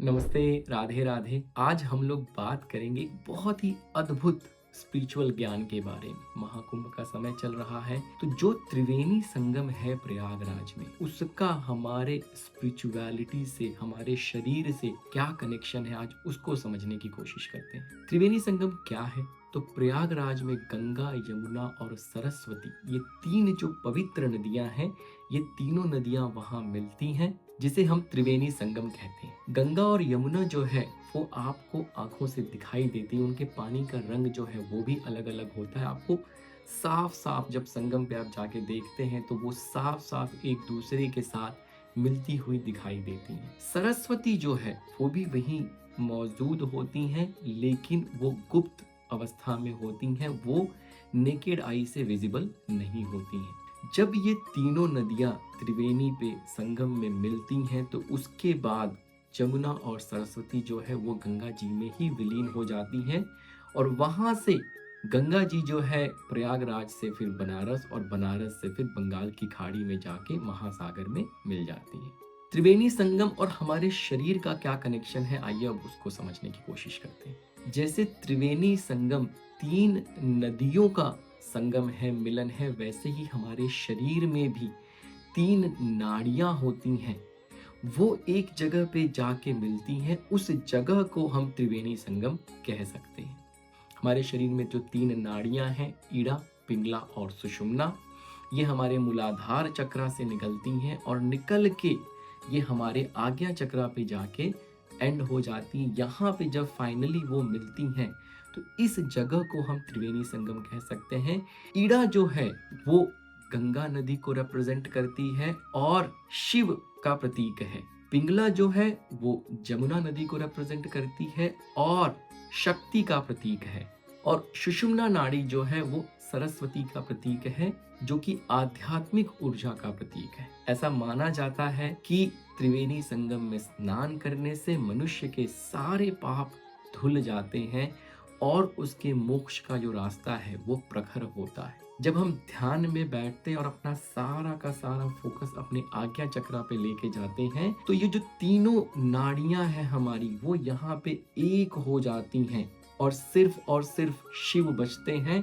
नमस्ते, राधे राधे। आज हम लोग बात करेंगे एक बहुत ही अद्भुत स्पिरिचुअल ज्ञान के बारे में। महाकुंभ का समय चल रहा है, तो जो त्रिवेणी संगम है प्रयागराज में, उसका हमारे स्पिरिचुअलिटी से, हमारे शरीर से क्या कनेक्शन है, आज उसको समझने की कोशिश करते हैं। त्रिवेणी संगम क्या है? तो प्रयागराज में गंगा, यमुना और सरस्वती, ये तीन जो पवित्र नदियां हैं, ये तीनों नदियां वहां मिलती हैं, जिसे हम त्रिवेणी संगम कहते हैं। गंगा और यमुना जो है वो आपको आंखों से दिखाई देती है, उनके पानी का रंग जो है वो भी अलग अलग होता है। आपको साफ साफ जब संगम पे आप जाके देखते हैं तो वो साफ साफ एक दूसरे के साथ मिलती हुई दिखाई देती हैं। सरस्वती जो है वो भी वहीं मौजूद होती हैं, लेकिन वो गुप्त अवस्था में होती हैं, वो नेकेड आई से विजिबल नहीं होती हैं। जब ये तीनों नदियां त्रिवेणी पे संगम में मिलती हैं तो उसके बाद जमुना और सरस्वती जो है वो गंगा जी में ही विलीन हो जाती हैं, और वहां से गंगा जी जो है प्रयागराज से फिर बनारस, और बनारस से फिर बंगाल की खाड़ी में जाके महासागर में मिल जाती है। त्रिवेणी संगम और हमारे शरीर का क्या कनेक्शन है, आइए अब उसको समझने की कोशिश करते हैं। जैसे त्रिवेणी संगम तीन नदियों का संगम है, मिलन है, वैसे ही हमारे शरीर में भी तीन नाड़ियां होती हैं, वो एक जगह पे जाके मिलती हैं। उस जगह को हम त्रिवेणी संगम कह सकते हैं। हमारे शरीर में जो तीन नाड़ियां हैं, ईड़ा, पिंगला और सुषुम्ना, ये हमारे मूलाधार चक्रा से निकलती हैं और निकल के ये हमारे आज्ञा चक्रा पे जाके एंड हो जाती हैं। यहाँ पे जब फाइनली वो मिलती हैं तो इस जगह को हम त्रिवेणी संगम कह सकते हैं। ईड़ा जो है वो गंगा नदी को रिप्रेजेंट करती है और शिव का प्रतीक है। पिंगला जो है वो जमुना नदी को रिप्रेजेंट करती है और शक्ति का प्रतीक है। और सुषुम्ना नाड़ी जो है वो सरस्वती का प्रतीक है, जो कि आध्यात्मिक ऊर्जा का प्रतीक है। ऐसा माना जाता है कि त्रिवेणी संगम में स्नान करने से मनुष्य के सारे पाप धुल जाते हैं और उसके मोक्ष का जो रास्ता है वो प्रखर होता है। जब हम ध्यान में बैठते हैं और अपना सारा का सारा फोकस अपने आज्ञा चक्रा पे लेके जाते हैं, तो ये जो तीनों नाड़ियां हैं हमारी, वो यहाँ पे एक हो जाती हैं और सिर्फ शिव बचते हैं।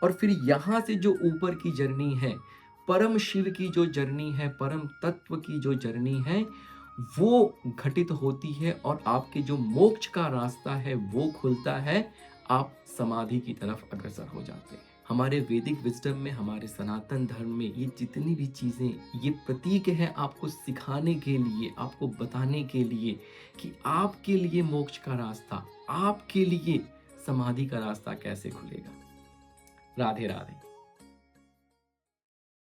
और फिर यहाँ से जो ऊपर की जर्नी है, परम शिव की जो जर्नी है, परम तत्व की जो जर्नी है, वो घटित होती है और आपके जो मोक्ष का रास्ता है वो खुलता है। आप समाधि की तरफ अग्रसर हो जाते हैं। हमारे वैदिक विजडम में, हमारे सनातन धर्म में ये जितनी भी चीजें, ये प्रतीक है आपको सिखाने के लिए, आपको बताने के लिए कि आपके लिए मोक्ष का रास्ता, आपके लिए समाधि का रास्ता कैसे खुलेगा। राधे राधे।